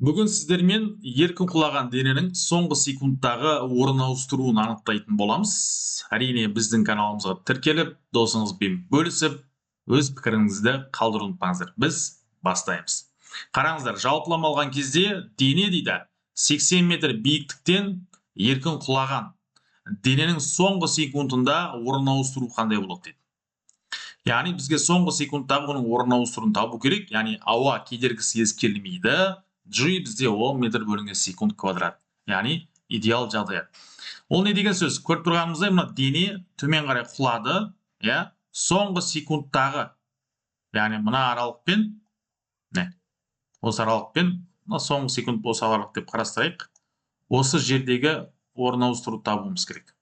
Бүгін сіздермен еркін құлаған дененің соңғы секундтағы орын ауыстыруын анықтайтын боламыз. Әрине біздің каналымызға тіркеліп, досыңызбен бөлісіп, өз пікіріңізді қалдыруын ұмытпаңыздар. Біз бастаймыз. Қараңыздар, жалпылама алған кезде дене дейді 80 метр биіктіктен еркін құлаған дененің соңғы секундында орын ауыстыру қандай болады дейді. Яғни бізге соңғы секундтағы оның орын ауыстыруын табу керек. Яғни ауа кедергісі ескерілмейді. G бізде 10 метр бөлінген секунд квадрат. Яғни идеал жағдай. Ол не деген сөз? Көріп тұрғанымыздай, мына дене төмен қарай құлады, иә? Соңғы секундтағы, яғни мына аралықпен, осы аралықпен, соңғы секунд осы аралық деп қарастырайық. Осы жердегі орын ауыстыру табуымыз керек.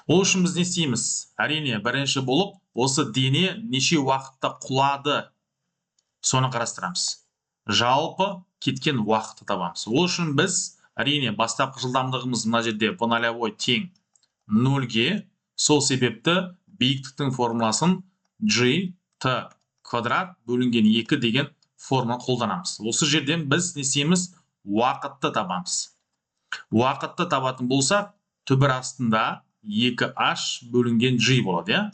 Ол үшін біз не істейміз? Әрине, бірінші болып, осы дене неше уақытта құлады, соны қарастырамыз. Жалпы кеткен уақытты табамыз. Ол үшін біз, әрине, бастапқы жылдамдығымыз мына жерде v0 тең 0-ге, сол себепті биіктіктің формуласын g t квадрат бөлінген 2 деген формула қолданамыз. Осы жерден біз не істейміз? Уақытты табамыз. Уақытты табатын болсақ, түбір астында 2h бөлінген g болады, иә?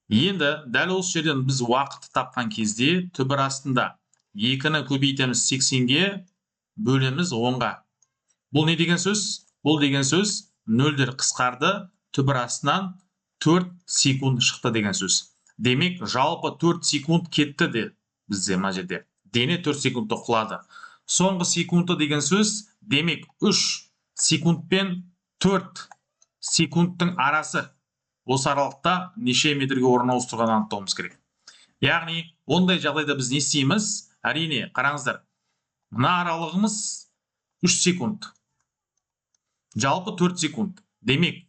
Енді дәл осы жерден біз уақытты тапқан кезде түбір астында 2-ні көбейтеміз 80-ге, бөлеміз 10-ға. Бұл не деген сөз? Бұл деген сөз 0-дер қысқарды, түбір астынан 4 секунд шықты деген сөз. Демек, жалпы 4 секунд кетті де бізде мына жерде. Дене 4 секундта құлады. Соңғы секунды деген сөз, демек 3 секунд пен 4 секундтың арасы. Осы аралықта неше метрге орын ауыстырғанын анықтауымыз керек. Яғни, ондай жағдайда біз не істейміз? Әрине, қараңыздар, мына аралығымыз 3 секунд. Жалпы 4 секунд. Демек,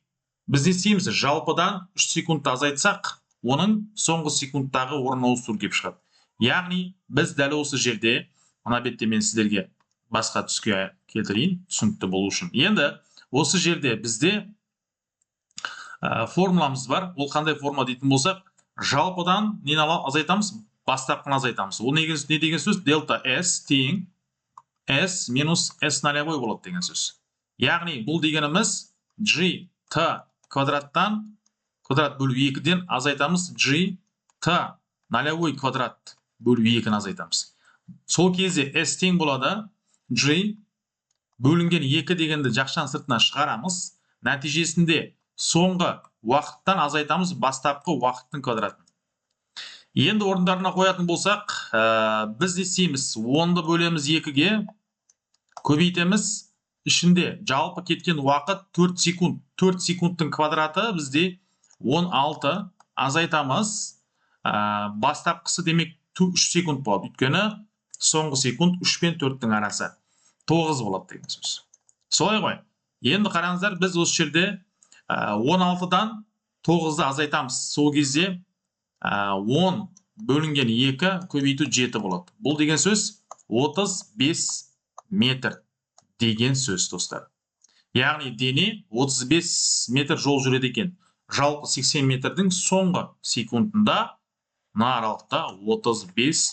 біз не істейміз? Жалпыдан 3 секундты азайтсақ, оның соңғы секундтағы орын ауыстыру кеп шығады. Яғни, біз дәл осы жерде, мына бетте мен сіздерге басқа түске келтірейін, түсінікті болу үшін. Енді, осы жерде бізде формуламыз бар. Ол қандай формула дейтін болсақ, жалпыдан нені азайтамыз? Бастапқыны азайтамыз. Ол не деген сөз? Дельта S тең S минус S0 болады деген сөз. Яғни, бұл дегеніміз G T квадраттан квадрат бөлу 2-ден азайтамыз G T 0 квадрат бөлу 2-ні азайтамыз. Сол кезде S тең болады G бөлінген 2 дегенді жақшан сыртына шығарамыз. Нәтижесінде соңғы уақыттан азайтамыз бастапқы уақыттың квадратын. Енді орындарына қоятын болсақ, біз не істейміз? 10-ды бөлеміз 2-ге, көбейтеміз, ішінде жалпы кеткен уақыт 4 секунд. 4 секундтың квадраты бізде 16, азайтамыз. Бастапқысы демек 3 секунд болады. Өйткені соңғы секунд 3 пен 4-тің арасы 9 болады деген сөз. Солай ғой. Енді қараңыздар, біз осы жерде 16-дан 9-ды азайтамыз. Сол кезде 10 бөлінген 2 көбейту 7 болады. Бұл деген сөз 35 метр деген сөз, достар. Яғни дене 35 метр жол жүреді екен. Жалпы 80 метрдің соңғы секундында мына аралықта 35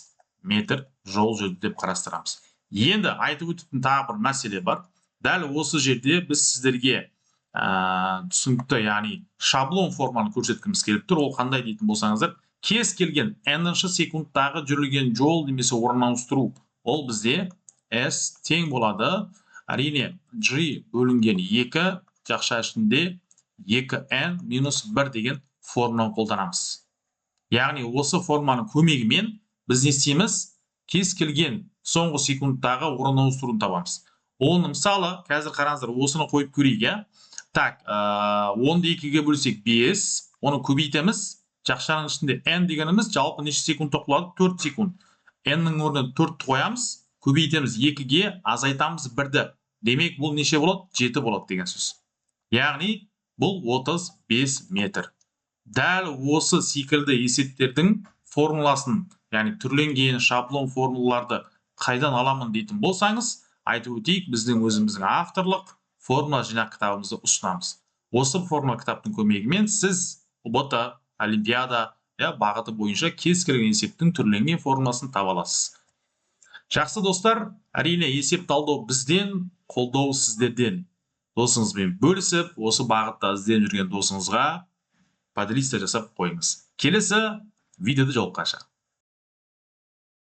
метр жол жүрді деп қарастырамыз. Енді айтып өтетін тағы бір мәселе бар. Дәл осы жерде біз сіздерге түсінікті, яғни шаблон форманы көрсеткіміз келіп тұр. Ол қандай дейтін болсаңыздар, кез келген n-ші секундтағы жүрілген жол немесе орын ауыстыру, ол бізде S тең болады. Әрине, G бөлінген 2, жақша ішінде 2n минус 1 деген форманы қолданамыз. Яғни, осы форманың көмегімен біз не істейміз? Кез келген соңғы секундтағы орын ауыстыруын табамыз. Оны мысалы, қазір қараңыздар, осыны қойып көрейік, иә? Так, 10-ды 2-ге бөлсек 5, оны көбейтеміз. Жақшаның ішінде n дегеніміз жалпы неше секундта құлады? 4 секунд. n-нің орнына 4 қоямыз, көбейтеміз 2-ге, азайтамыз 1-ді. Демек, бұл неше болады? 7 болады деген сөз. Яғни, бұл 35 метр. Дәл осы секілді есептердің формуласын, яғни түрленген шаблон формулаларды қайдан аламын дейтін болсаңыз, айтып өтейік, біздің өзіміздің авторлық формула жинақ кітабымызды ұсынамыз. Осы формула кітаптың көмегімен сіз ұбт, олимпиада бағыты бойынша кез келген есептің түрленген формуласын таба аласыз. Жақсы достар, әрине есеп талдау бізден, қолдау сіздерден. Досыңызбен бөлісіп, осы бағытта ізденіп жүрген досыңызға поделиться жасап қойыңыз. Келесі видеода жолыққанша.